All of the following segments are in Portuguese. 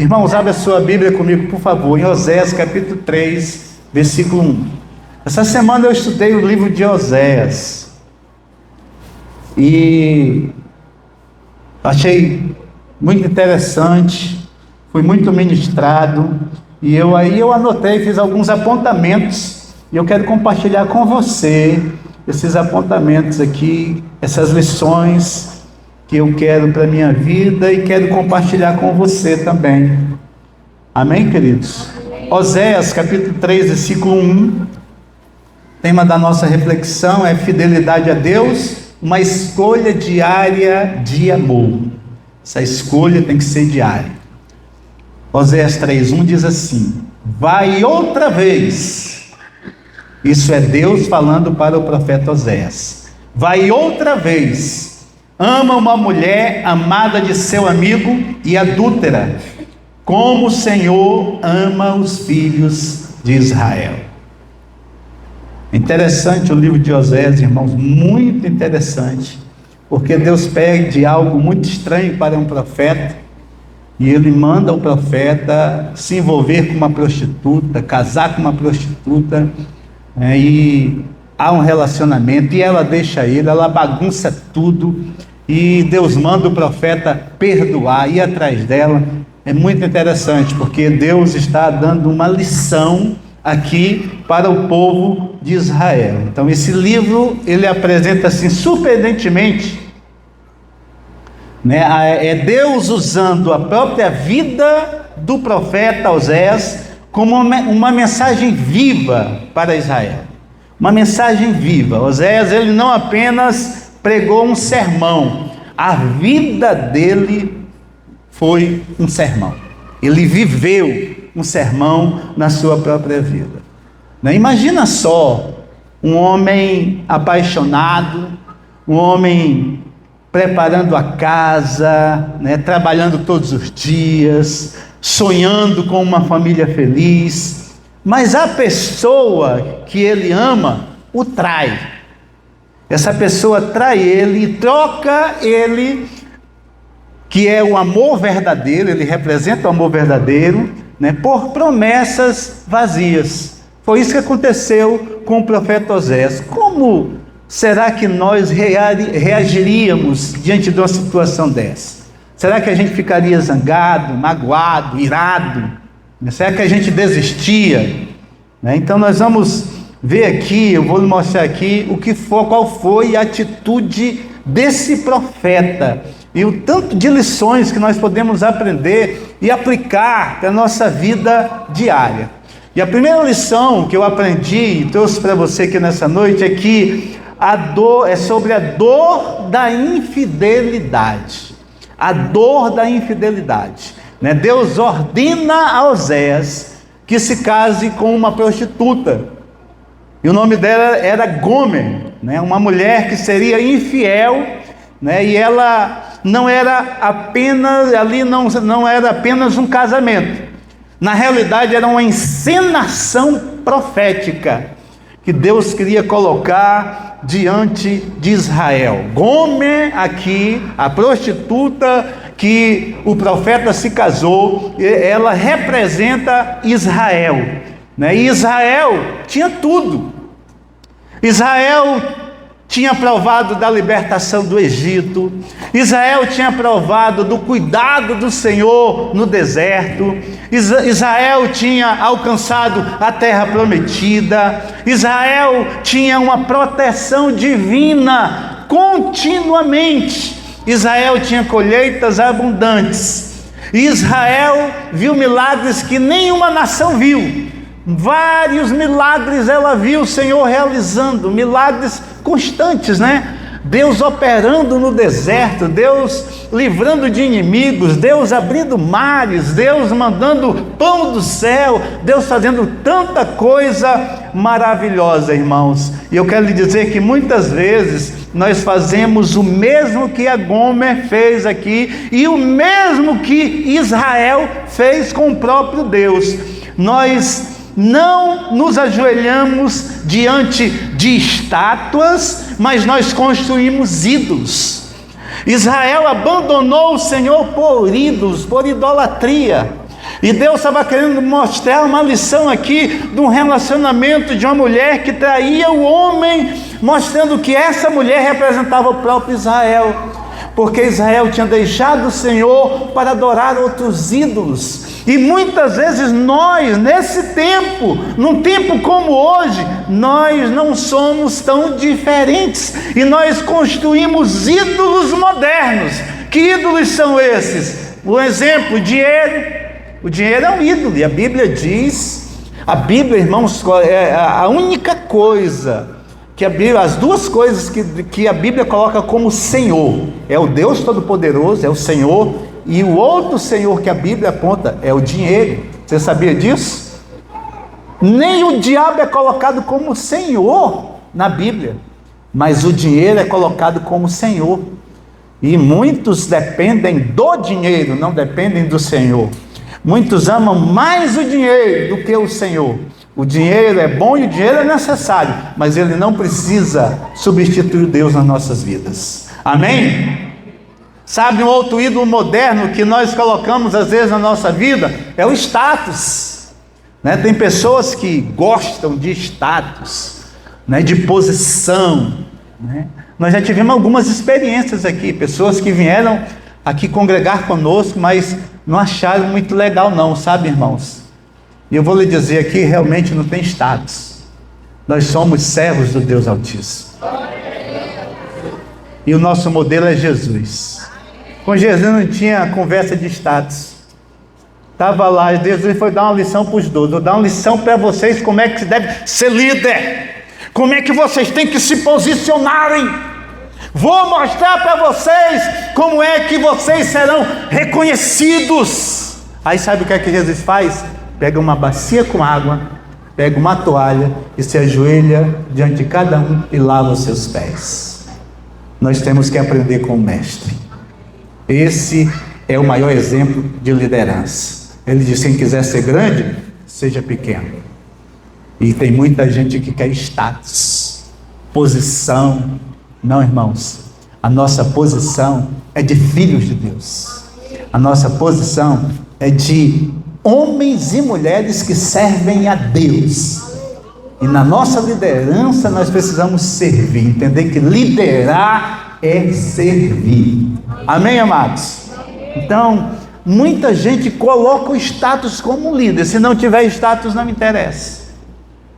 Irmãos, abre a sua Bíblia comigo, por favor, em Oséias capítulo 3, versículo 1. Essa semana eu estudei o livro de Oséias e achei muito interessante, fui muito ministrado, e eu anotei, fiz alguns apontamentos, e eu quero compartilhar com você esses apontamentos aqui, essas lições que eu quero para a minha vida e quero compartilhar com você também. Amém, queridos? Oséias capítulo 3, versículo 1, tema da nossa reflexão é fidelidade a Deus, uma escolha diária de amor. Essa escolha tem que ser diária. Oséias 3:1 diz assim: vai outra vez. Isso é Deus falando para o profeta Oséias. Vai outra vez. Ama uma mulher amada de seu amigo e adúltera, como o Senhor ama os filhos de Israel. Interessante o livro de Oséias, irmãos, muito interessante, porque Deus pede algo muito estranho para um profeta, e ele manda o profeta se envolver com uma prostituta, casar com uma prostituta, e há um relacionamento, e ela deixa ele, ela bagunça tudo, e Deus manda o profeta perdoar, ir atrás dela. É muito interessante, porque Deus está dando uma lição aqui para o povo de Israel. Então esse livro, ele apresenta assim, surpreendentemente, é Deus usando a própria vida do profeta Oséias como uma mensagem viva para Israel. Uma mensagem viva. Oséias, ele não apenas pregou um sermão, a vida dele foi um sermão. Ele viveu um sermão na sua própria vida. Imagina só, um homem apaixonado, um homem preparando a casa, trabalhando todos os dias, sonhando com uma família feliz, mas a pessoa que ele ama o trai. Essa pessoa trai ele e troca ele, que é o amor verdadeiro, ele representa o amor verdadeiro, por promessas vazias. Foi isso que aconteceu com o profeta Oséias. Como será que nós reagiríamos diante de uma situação dessa? Será que a gente ficaria zangado, magoado, irado? Será que a gente desistia? Então nós vamos ver aqui, eu vou lhe mostrar aqui qual foi a atitude desse profeta e o tanto de lições que nós podemos aprender e aplicar para a nossa vida diária. E a primeira lição que eu aprendi e trouxe para você aqui nessa noite é que a dor é sobre a dor da infidelidade. A dor da infidelidade. Deus ordena a Oséias que se case com uma prostituta. E o nome dela era Gomer, uma mulher que seria infiel, e ela não era apenas, ali não era apenas um casamento. Na realidade era uma encenação profética que Deus queria colocar diante de Israel. Gomer aqui, a prostituta que o profeta se casou, ela representa Israel. E Israel tinha tudo. Israel tinha provado da libertação do Egito. Israel tinha provado do cuidado do Senhor no deserto. Israel tinha alcançado a terra prometida. Israel tinha uma proteção divina continuamente. Israel tinha colheitas abundantes. Israel viu milagres que nenhuma nação viu. Vários milagres ela viu o Senhor realizando, milagres constantes, Deus operando no deserto, Deus livrando de inimigos, Deus abrindo mares, Deus mandando pão do céu, Deus fazendo tanta coisa maravilhosa, irmãos. E eu quero lhe dizer que muitas vezes nós fazemos o mesmo que a Gomer fez aqui e o mesmo que Israel fez com o próprio Deus. Nós não nos ajoelhamos diante de estátuas, mas nós construímos ídolos. Israel abandonou o Senhor por ídolos, por idolatria. E Deus estava querendo mostrar uma lição aqui de um relacionamento de uma mulher que traía o homem, mostrando que essa mulher representava o próprio Israel, porque Israel tinha deixado o Senhor para adorar outros ídolos. E muitas vezes nós, nesse tempo, num tempo como hoje, nós não somos tão diferentes, e nós construímos ídolos modernos. Que ídolos são esses? Um exemplo, dinheiro. O dinheiro é um ídolo, e a Bíblia diz, a Bíblia, irmãos, é a única coisa que a Bíblia, as duas coisas que a Bíblia coloca como Senhor, é o Deus Todo-Poderoso, é o Senhor, e o outro Senhor que a Bíblia aponta é o dinheiro. Você sabia disso? Nem o diabo é colocado como Senhor na Bíblia, mas o dinheiro é colocado como Senhor, e muitos dependem do dinheiro, não dependem do Senhor. Muitos amam mais o dinheiro do que o Senhor. O dinheiro é bom e o dinheiro é necessário, mas ele não precisa substituir Deus nas nossas vidas. Amém? Sabe, um outro ídolo moderno que nós colocamos às vezes na nossa vida é o status, né? Tem pessoas que gostam de status, né? De posição, né? Nós já tivemos algumas experiências aqui, pessoas que vieram aqui congregar conosco, mas não acharam muito legal não, sabe, irmãos? E eu vou lhe dizer aqui, realmente não tem status. Nós somos servos do Deus Altíssimo. E o nosso modelo é Jesus. Com Jesus não tinha conversa de status. Estava lá, Jesus foi dar uma lição para os 12. Vou dar uma lição para vocês como é que deve ser líder. Como é que vocês têm que se posicionarem. Vou mostrar para vocês como é que vocês serão reconhecidos. Aí sabe o que é que Jesus faz? Pega uma bacia com água, pega uma toalha e se ajoelha diante de cada um e lava os seus pés. Nós temos que aprender com o mestre. Esse é o maior exemplo de liderança. Ele diz: quem quiser ser grande, seja pequeno. E tem muita gente que quer status, posição. Não, irmãos, a nossa posição é de filhos de Deus. A nossa posição é de homens e mulheres que servem a Deus. E na nossa liderança nós precisamos servir, entender que liderar é servir. Amém, amados? Então, muita gente coloca o status como líder. Se não tiver status, não interessa.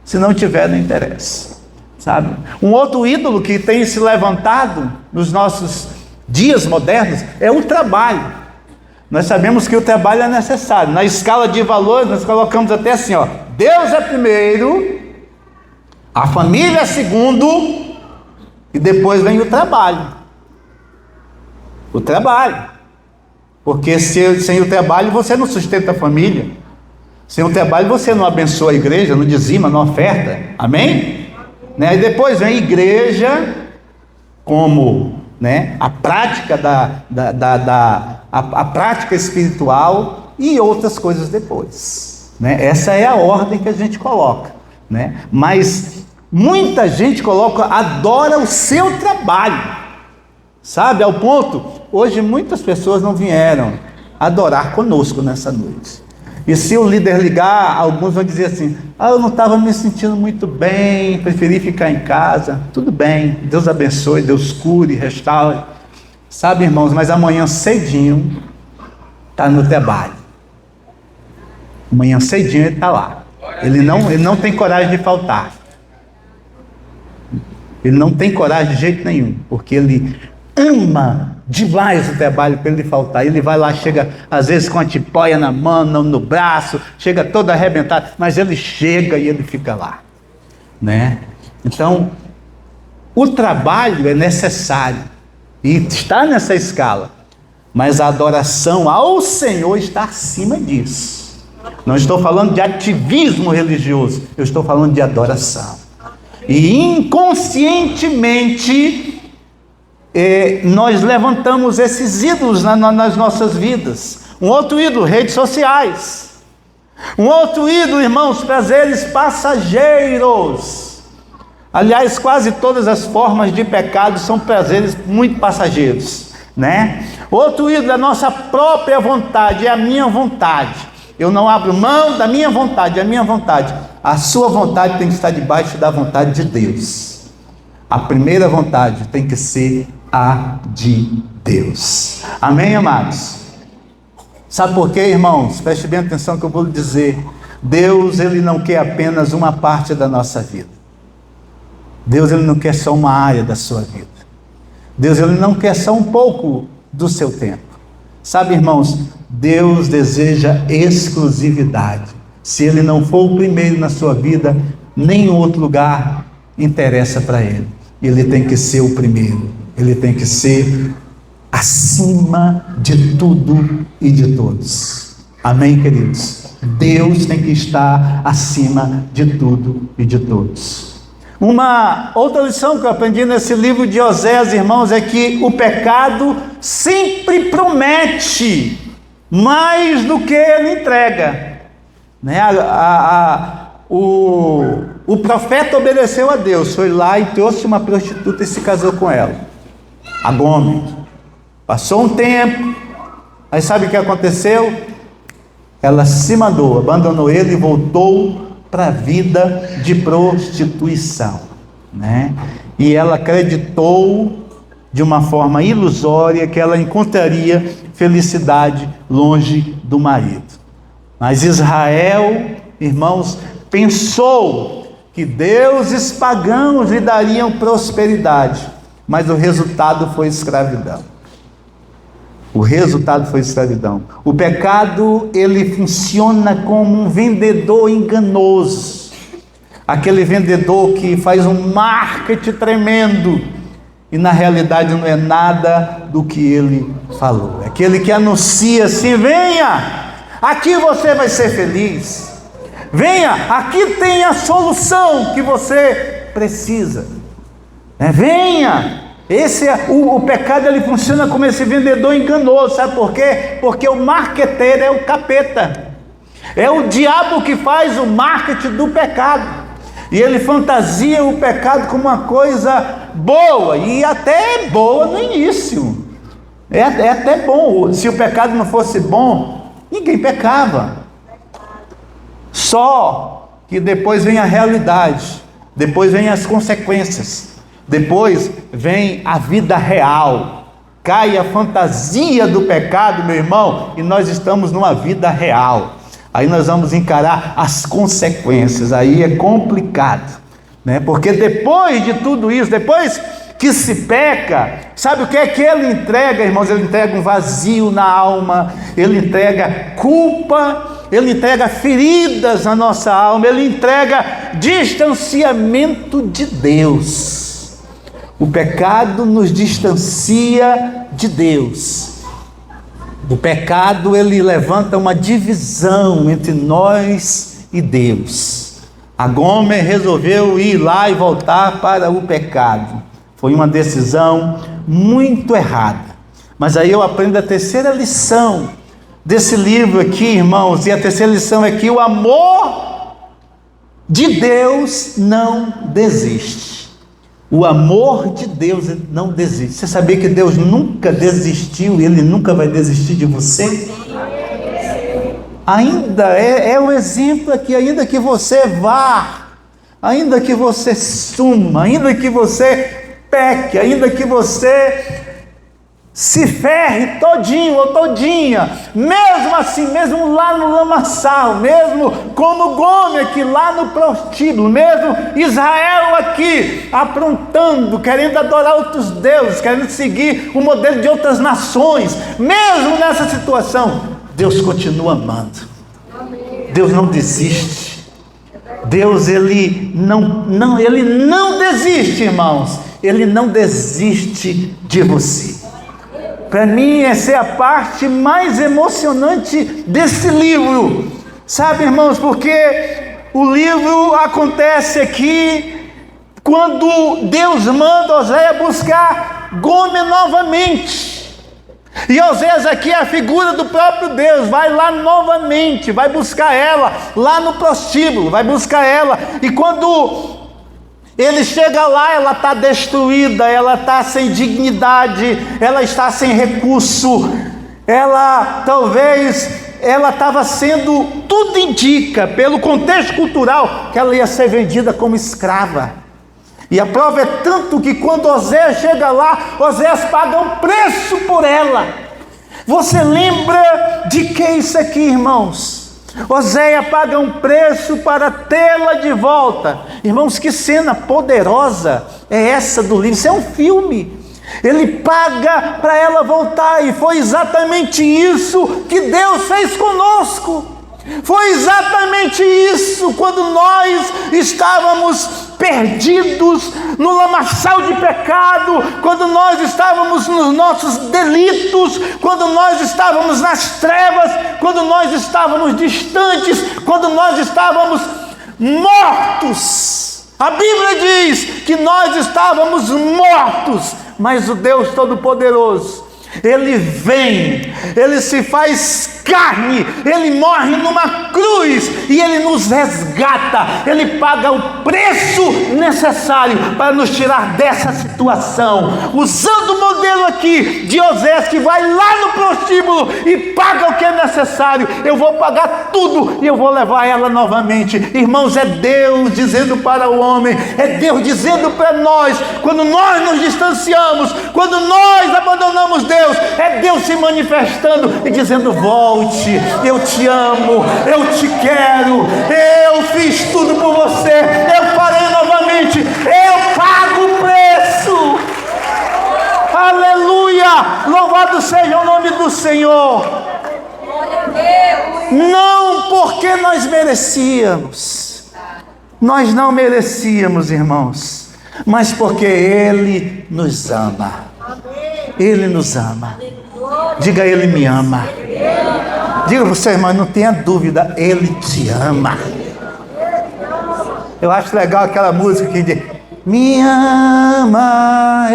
Se não tiver, não interessa. Sabe? Um outro ídolo que tem se levantado nos nossos dias modernos é o trabalho. Nós sabemos que o trabalho é necessário. Na escala de valores nós colocamos até assim, ó: Deus é primeiro, a família é segundo, e depois vem o trabalho. O trabalho. Porque sem o trabalho você não sustenta a família. Sem o trabalho você não abençoa a igreja, não dizima, não oferta. Amém? Né? E depois vem a igreja como, né, a prática a prática espiritual e outras coisas depois, né? Essa é a ordem que a gente coloca, né? Mas muita gente adora o seu trabalho, sabe, ao ponto, hoje muitas pessoas não vieram adorar conosco nessa noite. E se o líder ligar, alguns vão dizer assim: eu não estava me sentindo muito bem, preferi ficar em casa. Tudo bem, Deus abençoe, Deus cure, restaure. Sabe, irmãos, mas amanhã cedinho está no trabalho. Amanhã cedinho ele está lá. Ele não tem coragem de faltar. Ele não tem coragem de jeito nenhum, porque ele ama demais o trabalho para ele faltar. Ele vai lá, chega às vezes com a tipóia na mão, no braço, chega todo arrebentado, mas ele chega e ele fica lá, né? Então, o trabalho é necessário e está nessa escala, mas a adoração ao Senhor está acima disso. Não estou falando de ativismo religioso, eu estou falando de adoração. E inconscientemente nós levantamos esses ídolos nas nossas vidas. Um outro ídolo, redes sociais. Um outro ídolo, irmãos, prazeres passageiros. Aliás, quase todas as formas de pecado são prazeres muito passageiros, né? Outro ídolo é a nossa própria vontade, é a minha vontade. Eu não abro mão da minha vontade, a minha vontade. A sua vontade tem que estar debaixo da vontade de Deus. A primeira vontade tem que ser a de Deus. Amém, amados? Sabe por quê, irmãos? Preste bem atenção que eu vou lhe dizer. Deus, Ele não quer apenas uma parte da nossa vida. Deus, Ele não quer só uma área da sua vida. Deus, Ele não quer só um pouco do seu tempo. Sabe, irmãos, Deus deseja exclusividade. Se Ele não for o primeiro na sua vida, nenhum outro lugar interessa para Ele. Ele tem que ser o primeiro. Ele tem que ser acima de tudo e de todos. Amém, queridos? Deus tem que estar acima de tudo e de todos. Uma outra lição que eu aprendi nesse livro de Oséias, irmãos, é que o pecado sempre promete mais do que ele entrega. Né? O profeta obedeceu a Deus, foi lá e trouxe uma prostituta e se casou com ela, a Gomer. Passou um tempo, aí sabe o que aconteceu? Ela se mandou, abandonou ele e voltou para a vida de prostituição, né? E ela acreditou de uma forma ilusória que ela encontraria felicidade longe do marido. Mas Israel, irmãos, pensou que deuses pagãos lhe dariam prosperidade, mas o resultado foi escravidão. O resultado foi escravidão. O pecado, ele funciona como um vendedor enganoso. Aquele vendedor que faz um marketing tremendo e na realidade não é nada do que ele falou. É aquele que anuncia assim: venha, aqui você vai ser feliz. Venha, aqui tem a solução que você precisa. Venha. O pecado, ele funciona como esse vendedor enganoso. Sabe por quê? Porque o marqueteiro é o capeta. É o diabo que faz o marketing do pecado. E ele fantasia o pecado como uma coisa boa. E até boa no início. É até bom. Se o pecado não fosse bom, ninguém pecava. Só que depois vem a realidade. Depois vem as consequências. Depois vem a vida real. Cai a fantasia do pecado, meu irmão, e nós estamos numa vida real. Aí nós vamos encarar as consequências. Aí é complicado, né? Porque depois de tudo isso, depois que se peca, sabe o que é que ele entrega, irmãos? Ele entrega um vazio na alma, ele entrega culpa, ele entrega feridas na nossa alma, ele entrega distanciamento de Deus. O pecado nos distancia de Deus. O pecado, ele levanta uma divisão entre nós e Deus. A Gomer resolveu ir lá e voltar para o pecado. Foi uma decisão muito errada. Mas aí eu aprendo a terceira lição desse livro aqui, irmãos. E a terceira lição é que o amor de Deus não desiste. O amor de Deus não desiste. Você sabia que Deus nunca desistiu e Ele nunca vai desistir de você? Ainda é o exemplo aqui, ainda que você vá, ainda que você suma, ainda que você peque, ainda que você se ferre todinho ou todinha, mesmo assim, mesmo lá no lamaçal, mesmo como Gomer aqui lá no prostíbulo, mesmo Israel aqui aprontando, querendo adorar outros deuses, querendo seguir o modelo de outras nações, mesmo nessa situação, Deus continua amando. Deus não desiste. Deus, ele não desiste, irmãos. Ele não desiste de você. Para mim, essa é a parte mais emocionante desse livro. Sabe, irmãos, porque o livro acontece aqui quando Deus manda Oséias buscar Gomer novamente. E Oséias aqui é a figura do próprio Deus. Vai lá novamente, vai buscar ela lá no prostíbulo, vai buscar ela. E quando ele chega lá, ela está destruída, ela está sem dignidade, ela está sem recurso, ela talvez ela estava sendo, tudo indica, pelo contexto cultural, que ela ia ser vendida como escrava. E a prova é tanto que quando Oséias chega lá, Oséias paga um preço por ela. Você lembra de que isso aqui, irmãos? Oséias paga um preço para tê-la de volta. Irmãos, que cena poderosa é essa do livro? Isso é um filme. Ele paga para ela voltar, e foi exatamente isso que Deus fez conosco. Foi exatamente isso, quando nós estávamos perdidos no lamaçal de pecado, quando nós estávamos nos nossos delitos, quando nós estávamos nas trevas, quando nós estávamos distantes, quando nós estávamos mortos. A Bíblia diz que nós estávamos mortos, mas o Deus Todo-Poderoso, Ele vem, Ele se faz carne, Ele morre numa cruz e Ele nos resgata. Ele paga o preço necessário para nos tirar dessa situação, usando o modelo aqui de Oséias, que vai lá no prostíbulo e paga o que é necessário. Eu vou pagar tudo e eu vou levar ela novamente. Irmãos, é Deus dizendo para o homem, é Deus dizendo para nós, quando nós nos distanciamos, quando nós abandonamos Deus, é Deus se manifestando e dizendo: volte, eu te amo, eu te quero, eu fiz tudo por você, eu farei novamente, eu pago o preço. Aleluia, louvado seja o nome do Senhor. Não porque nós merecíamos, nós não merecíamos, irmãos, mas porque Ele nos ama. Ele nos ama. Diga: Ele me ama. Diga para o seu irmão, não tenha dúvida, Ele te ama. Eu acho legal aquela música que diz: me ama.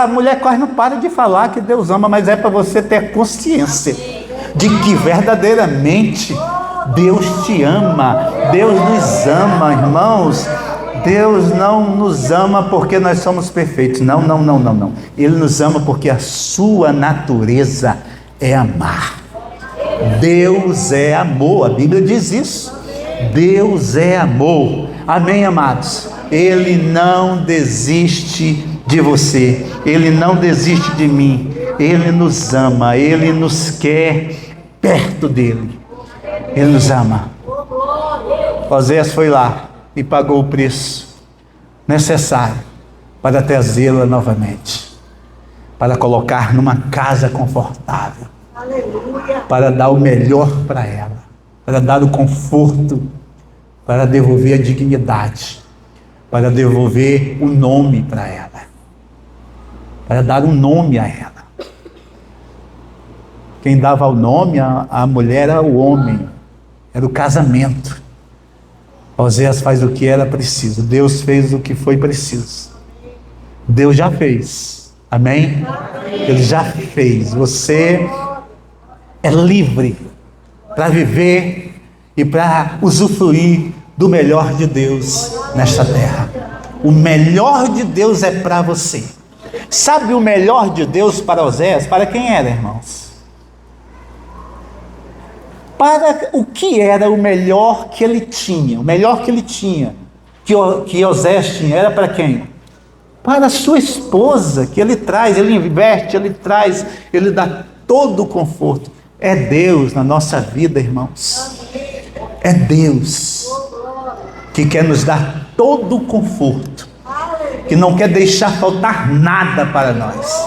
A mulher quase não para de falar que Deus ama, mas é para você ter consciência de que verdadeiramente Deus te ama. Deus nos ama, irmãos. Deus não nos ama porque nós somos perfeitos. Não. Ele nos ama porque a sua natureza é amar. Deus é amor, a Bíblia diz isso. Deus é amor. Amém, amados? Ele não desiste de você. Ele não desiste de mim. Ele nos ama. Ele nos quer perto dele. Ele nos ama. Oséias foi lá e pagou o preço necessário para trazê-la novamente, para colocar numa casa confortável, para dar o melhor para ela, para dar o conforto, para devolver a dignidade, para devolver o nome para ela, para dar um nome a ela. Quem dava o nome à mulher era o homem, era o casamento. Oséias faz o que era preciso. Deus fez o que foi preciso. Deus já fez. Amém? Ele já fez. Você é livre para viver e para usufruir do melhor de Deus nesta terra. O melhor de Deus é para você. Sabe o melhor de Deus para Oséias? Para quem era, irmãos? Para o que era o melhor que ele tinha, o melhor que ele tinha, que Oséias tinha, era para quem? Para a sua esposa, que ele traz, ele investe, ele traz, ele dá todo o conforto. É Deus na nossa vida, irmãos. É Deus que quer nos dar todo o conforto, que não quer deixar faltar nada para nós,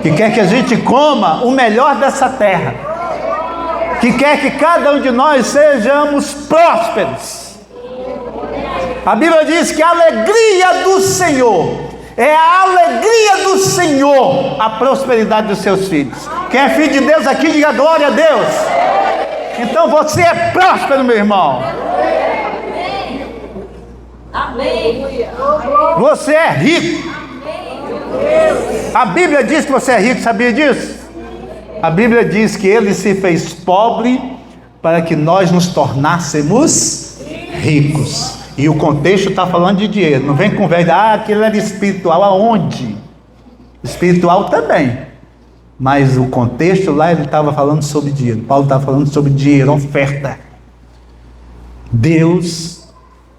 que quer que a gente coma o melhor dessa terra, que quer que cada um de nós sejamos prósperos. A Bíblia diz que a alegria do Senhor, é a alegria do Senhor, a prosperidade dos seus filhos. Quem é filho de Deus aqui, diga glória a Deus. Então você é próspero, meu irmão. Amém. Você é rico. A Bíblia diz que você é rico, sabia disso? A Bíblia diz que Ele se fez pobre para que nós nos tornássemos ricos. E o contexto está falando de dinheiro. Não vem conversa, aquilo era espiritual. Aonde? Espiritual também. Mas o contexto lá, ele estava falando sobre dinheiro. Paulo estava falando sobre dinheiro, oferta. Deus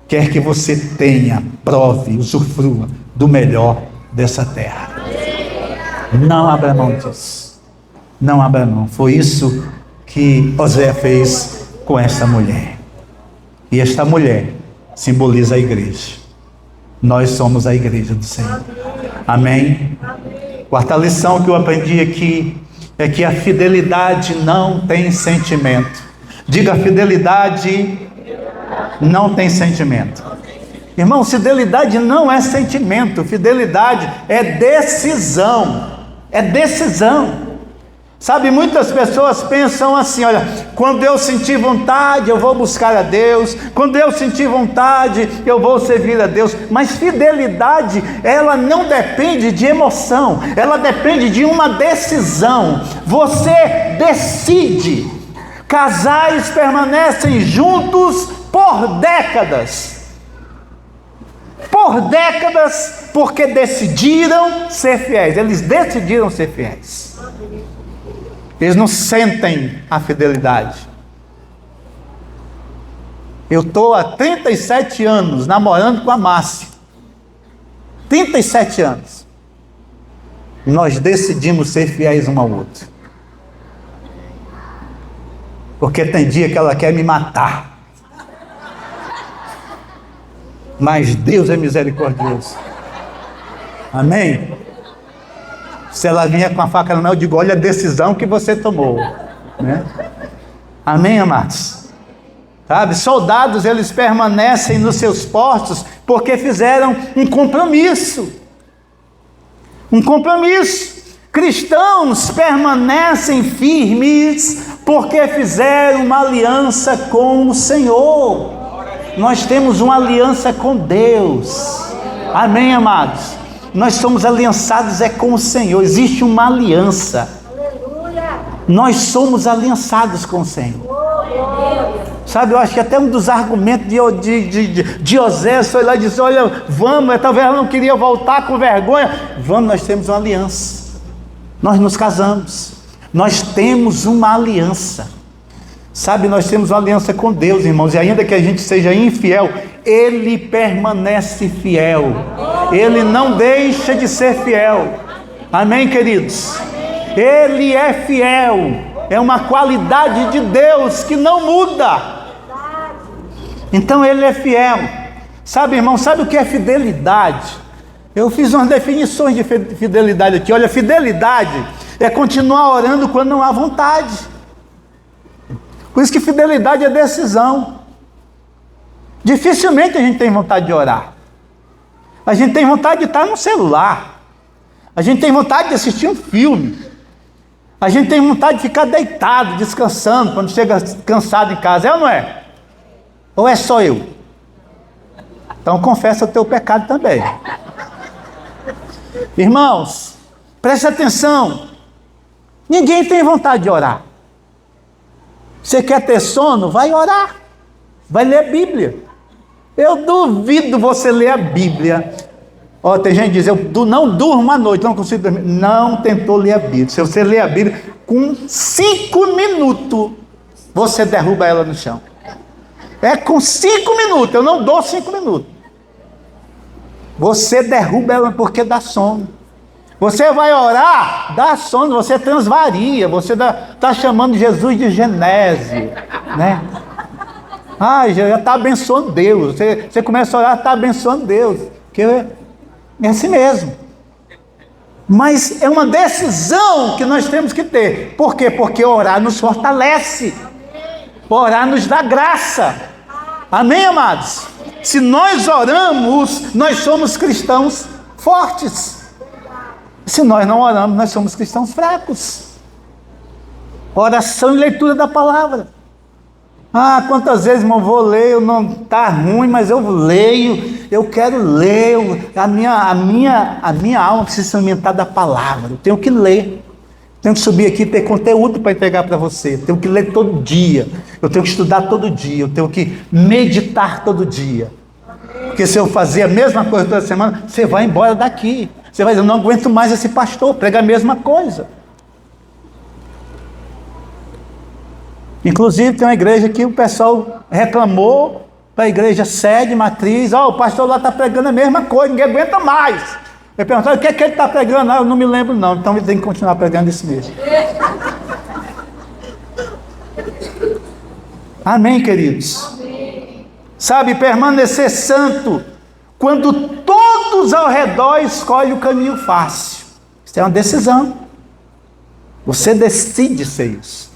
quer que você tenha, prove, usufrua do melhor dessa terra. Não abra mão disso. Não abra mão. Foi isso que Osé fez com essa mulher. E esta mulher simboliza a igreja. Nós somos a igreja do Senhor. Amém? Quarta lição que eu aprendi aqui é que a fidelidade não tem sentimento. Diga, fidelidade não tem sentimento. Irmão, fidelidade não é sentimento, fidelidade é decisão. É decisão. Sabe, muitas pessoas pensam assim, olha, quando eu sentir vontade, eu vou buscar a Deus, quando eu sentir vontade, eu vou servir a Deus, mas fidelidade, ela não depende de emoção, ela depende de uma decisão. Você decide. Casais permanecem juntos por décadas, porque decidiram ser fiéis, eles decidiram ser fiéis. Eles não sentem a fidelidade. Eu estou há 37 anos namorando com a Márcia. 37 anos. Nós decidimos ser fiéis um ao outro. Porque tem dia que ela quer me matar. Mas Deus é misericordioso. Amém? Se ela vinha com a faca na mão, eu digo, olha a decisão que você tomou, né? Amém, amados? Sabe, soldados, eles permanecem nos seus postos porque fizeram um compromisso. Um compromisso. Cristãos permanecem firmes porque fizeram uma aliança com o Senhor. Nós temos uma aliança com Deus. Amém, amados? Nós somos aliançados com o Senhor. Existe uma aliança. Nós somos aliançados com o Senhor. Sabe, eu acho que até um dos argumentos de Osés foi lá e disse, olha, vamos, talvez ela não queria voltar com vergonha. Vamos, nós temos uma aliança. Nós nos casamos. Nós temos uma aliança. Sabe, nós temos uma aliança com Deus, irmãos, e ainda que a gente seja infiel, Ele permanece fiel. Ele não deixa de ser fiel. Amém, queridos? Ele é fiel. É uma qualidade de Deus que não muda. Então Ele é fiel. Sabe, irmão, sabe o que é fidelidade? Eu fiz umas definições de fidelidade aqui. Olha, fidelidade é continuar orando quando não há vontade. Por isso que fidelidade é decisão. Dificilmente a gente tem vontade de orar. A gente tem vontade de estar no celular. A gente tem vontade de assistir um filme. A gente tem vontade de ficar deitado, descansando, quando chega cansado em casa. É ou não é? Ou é só eu? Então confessa o teu pecado também. Irmãos, preste atenção. Ninguém tem vontade de orar. Você quer ter sono? Vai orar. Vai ler a Bíblia. Eu duvido você ler a Bíblia. Ó, tem gente que diz, eu não durmo à noite, não consigo dormir. Não tentou ler a Bíblia. Se você ler a Bíblia, com 5 minutos, você derruba ela no chão. É com 5 minutos, eu não dou 5 minutos. Você derruba ela porque dá sono. Você vai orar, dá sono, você transvaria, você está chamando Jesus de Genésio, né? Ah, já está abençoando Deus. Você começa a orar, está abençoando Deus. Porque é assim mesmo. Mas é uma decisão que nós temos que ter. Por quê? Porque orar nos fortalece. Orar nos dá graça. Amém, amados? Se nós oramos, nós somos cristãos fortes. Se nós não oramos, nós somos cristãos fracos. Oração e leitura da palavra. Ah, quantas vezes, irmão, vou ler, não está ruim, mas eu leio, eu quero ler, a minha alma precisa se alimentar da palavra, eu tenho que ler, tenho que subir aqui e ter conteúdo para entregar para você, eu tenho que ler todo dia, eu tenho que estudar todo dia, eu tenho que meditar todo dia, porque se eu fazer a mesma coisa toda semana, você vai embora daqui, você vai dizer, eu não aguento mais esse pastor, prega a mesma coisa. Inclusive tem uma igreja que o pessoal reclamou para a igreja sede, matriz, o pastor lá está pregando a mesma coisa, ninguém aguenta mais. Eu perguntei, o que é que ele está pregando? Eu não me lembro não, então ele tem que continuar pregando isso mesmo. Amém, queridos? Amém. Sabe, permanecer santo quando todos ao redor escolhem o caminho fácil. Isso é uma decisão. Você decide ser isso.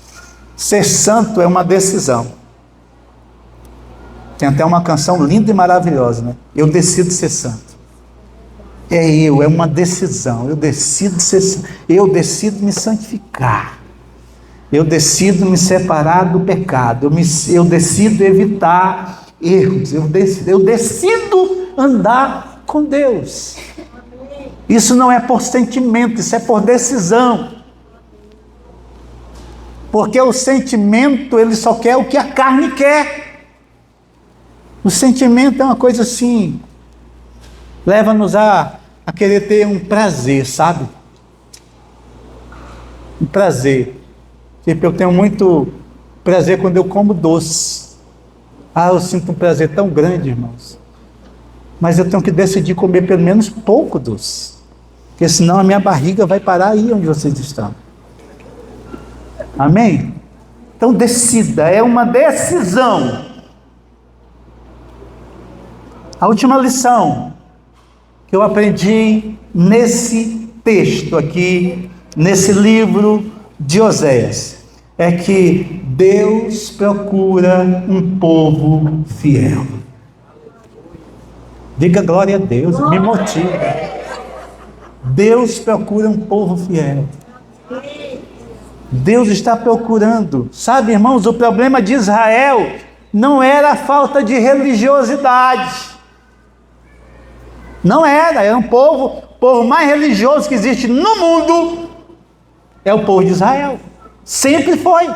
Ser santo é uma decisão. Tem até uma canção linda e maravilhosa, né? Eu decido ser santo. É uma decisão. Eu decido ser santo. Eu decido me santificar. Eu decido me separar do pecado. Eu decido evitar erros. Eu decido andar com Deus. Isso não é por sentimento, isso é por decisão. Porque o sentimento, ele só quer o que a carne quer. O sentimento é uma coisa assim, leva-nos a querer ter um prazer, sabe? Um prazer. Tipo, eu tenho muito prazer quando eu como doce. Eu sinto um prazer tão grande, irmãos. Mas eu tenho que decidir comer pelo menos pouco doce. Porque senão a minha barriga vai parar aí onde vocês estão. Amém? Então decida, é uma decisão. A última lição que eu aprendi nesse texto aqui, nesse livro de Oséias, é que Deus procura um povo fiel. Diga glória a Deus, me motiva. Deus procura um povo fiel. Deus está procurando. Sabe, irmãos, o problema de Israel não era a falta de religiosidade. Não era um povo mais religioso que existe no mundo, é o povo de Israel. Sempre foi.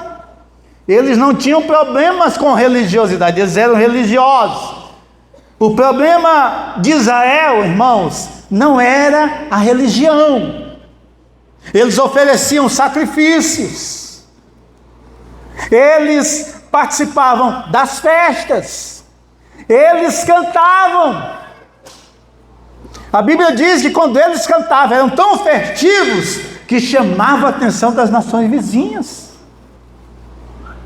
Eles não tinham problemas com religiosidade, eles eram religiosos. O problema de Israel, irmãos, não era a religião. Eles ofereciam sacrifícios. Eles participavam das festas. Eles cantavam. A Bíblia diz que quando eles cantavam, eram tão festivos que chamava a atenção das nações vizinhas.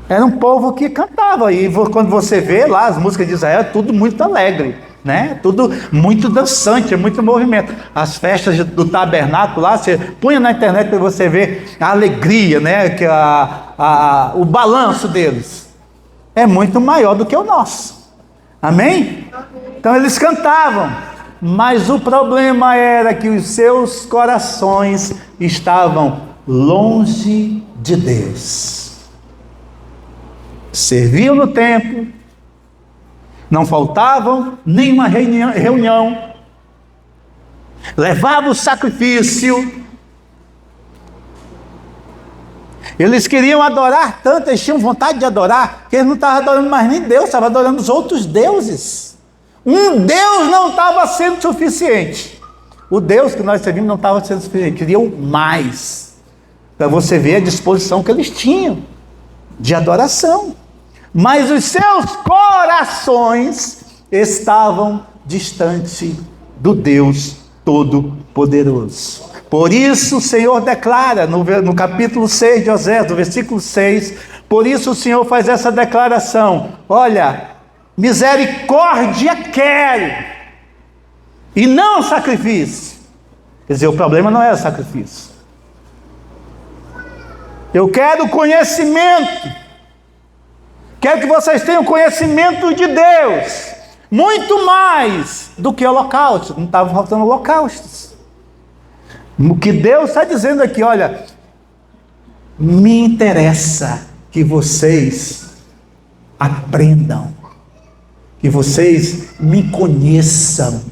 Era um povo que cantava. E quando você vê lá as músicas de Israel, é tudo muito alegre, né? Tudo muito dançante, é muito movimento. As festas do tabernáculo lá, você punha na internet para você ver a alegria, né? Que o balanço deles é muito maior do que o nosso. Amém? Então eles cantavam. Mas o problema era que os seus corações estavam longe de Deus. Serviam no templo, não faltavam nenhuma reunião, levavam o sacrifício. Eles queriam adorar tanto, eles tinham vontade de adorar, que eles não estavam adorando mais nem Deus, estavam adorando os outros deuses. Um Deus não estava sendo suficiente. O Deus que nós servimos não estava sendo suficiente. Queriam mais. Para você ver a disposição que eles tinham de adoração. Mas os seus corações estavam distantes do Deus Todo-Poderoso. Por isso o Senhor declara no capítulo 6 de Oséias, no versículo 6, por isso o Senhor faz essa declaração: olha, misericórdia quero, e não sacrifício. Quer dizer, o problema não é o sacrifício. Eu quero conhecimento. Quero que vocês tenham conhecimento de Deus, muito mais do que holocausto. Não estava faltando holocaustos. O que Deus está dizendo aqui, olha, me interessa que vocês aprendam, que vocês me conheçam,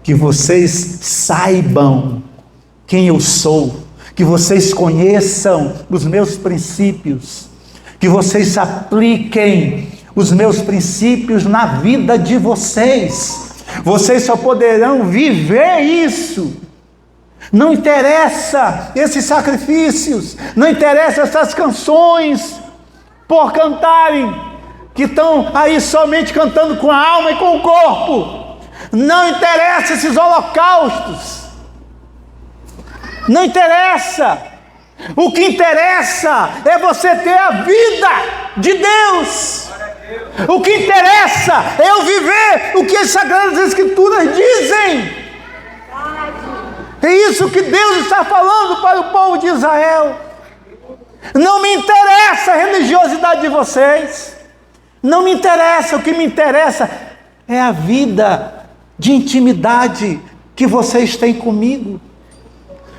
que vocês saibam quem eu sou, que vocês conheçam os meus princípios, que vocês apliquem os meus princípios na vida de vocês. Vocês só poderão viver isso. Não interessa esses sacrifícios, não interessa essas canções, por cantarem, que estão aí somente cantando com a alma e com o corpo. Não interessa esses holocaustos. Não interessa. O que interessa é você ter a vida de Deus. O que interessa é eu viver o que as Sagradas Escrituras dizem. É isso que Deus está falando para o povo de Israel. Não me interessa a religiosidade de vocês. Não me interessa. O que me interessa é a vida de intimidade que vocês têm comigo.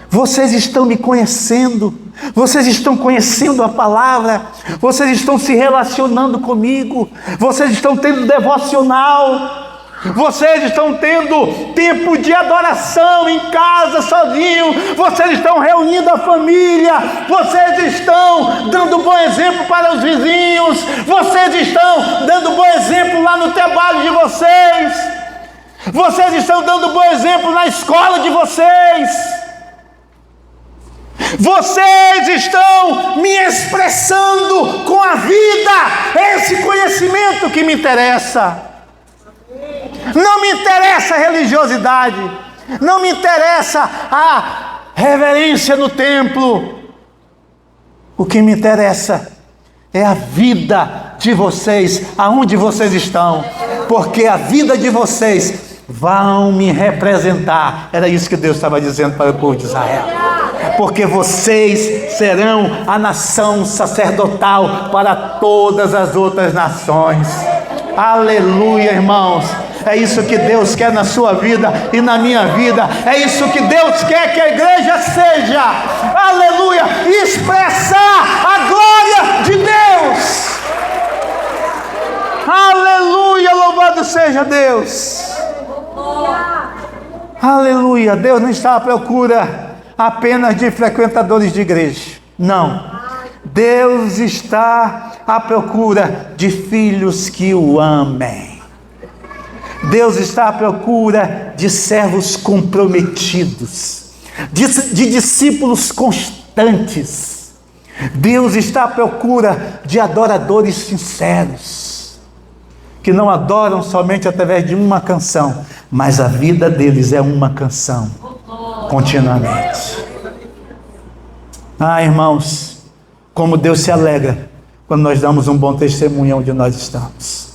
Vocês estão me conhecendo, vocês estão conhecendo a palavra, vocês estão se relacionando comigo, vocês estão tendo devocional, vocês estão tendo tempo de adoração em casa, sozinho, vocês estão reunindo a família, vocês estão dando bom exemplo para os vizinhos, vocês estão dando bom exemplo lá no trabalho de vocês, vocês estão dando bom exemplo na escola de vocês. Vocês estão me expressando com a vida, esse conhecimento que me interessa. Não me interessa a religiosidade, não me interessa a reverência no templo. O que me interessa é a vida de vocês, aonde vocês estão, porque a vida de vocês vão me representar. Era isso que Deus estava dizendo para o povo de Israel. Porque vocês serão a nação sacerdotal para todas as outras nações. Aleluia, irmãos. É isso que Deus quer na sua vida e na minha vida. É isso que Deus quer que a igreja seja. Aleluia. Expressar a glória de Deus. Aleluia. Louvado seja Deus. Aleluia. Deus não está à procura apenas de frequentadores de igreja. Não. Deus está à procura de filhos que o amem. Deus está à procura de servos comprometidos, de discípulos constantes. Deus está à procura de adoradores sinceros, que não adoram somente através de uma canção, mas a vida deles é uma canção, continuamente. Irmãos, como Deus se alegra quando nós damos um bom testemunho onde nós estamos,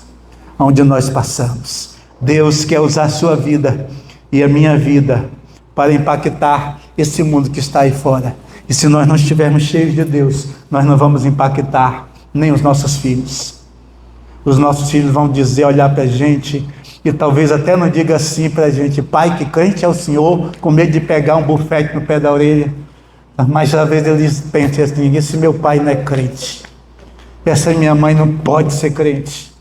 onde nós passamos. Deus quer usar a sua vida e a minha vida para impactar esse mundo que está aí fora. E se nós não estivermos cheios de Deus, nós não vamos impactar nem os nossos filhos. Os nossos filhos vão dizer, olhar para a gente, e talvez até não diga assim para a gente: pai, que crente é o senhor, com medo de pegar um bufete no pé da orelha. Mas às vezes eles pensam assim: esse meu pai não é crente, essa minha mãe não pode ser crente.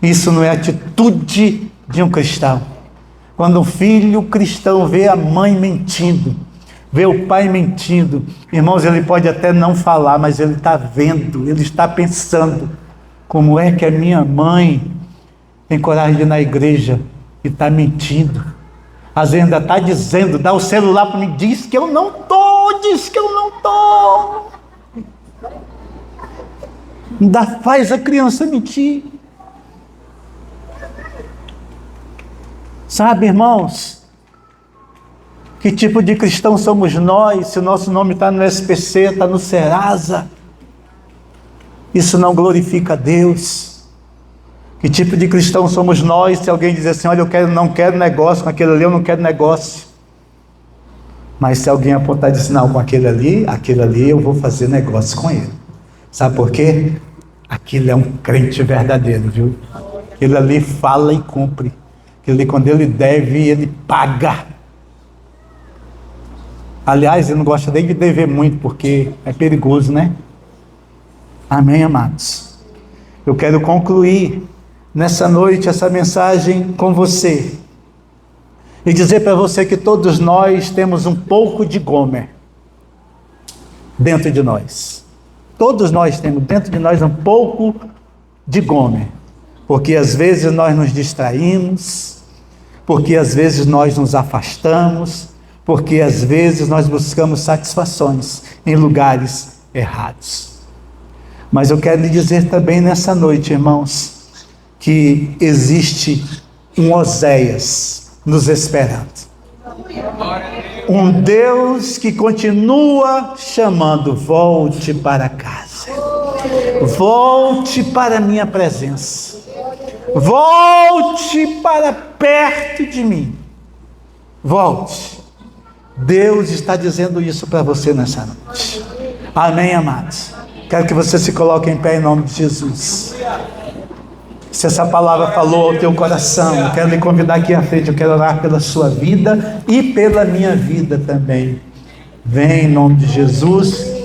Isso não é atitude de um cristão. Quando um filho cristão vê a mãe mentindo, vê o pai mentindo, irmãos, ele pode até não falar, mas ele está vendo, ele está pensando: como é que a minha mãe tem coragem de ir na igreja e está mentindo? Às vezes ainda está dizendo, dá o celular para mim, diz que eu não estou, diz que eu não estou. Ainda faz a criança mentir. Sabe, irmãos, que tipo de cristão somos nós, se o nosso nome está no SPC, está no Serasa? Isso não glorifica a Deus. Que tipo de cristão somos nós, se alguém dizer assim: olha, não quero negócio com aquele ali, eu não quero negócio. Mas se alguém apontar e dizer: não, com aquele ali eu vou fazer negócio com ele. Sabe por quê? Aquele é um crente verdadeiro, viu? Aquele ali fala e cumpre. Aquele ali, quando ele deve, ele paga. Aliás, eu não gosto nem de dever muito, porque é perigoso, né? Amém, amados? Eu quero concluir nessa noite essa mensagem com você e dizer para você que todos nós temos um pouco de Gomer dentro de nós. Todos nós temos dentro de nós um pouco de Gomer, porque às vezes nós nos distraímos, porque às vezes nós nos afastamos, porque às vezes nós buscamos satisfações em lugares errados. Mas eu quero lhe dizer também nessa noite, irmãos, que existe um Oséias nos esperando. Um Deus que continua chamando: volte para casa, volte para a minha presença, volte para perto de mim, volte. Deus está dizendo isso para você nessa noite. Amém, amados? Quero que você se coloque em pé em nome de Jesus. Se essa palavra falou ao teu coração, eu quero lhe convidar aqui à frente. Eu quero orar pela sua vida e pela minha vida também. Vem em nome de Jesus.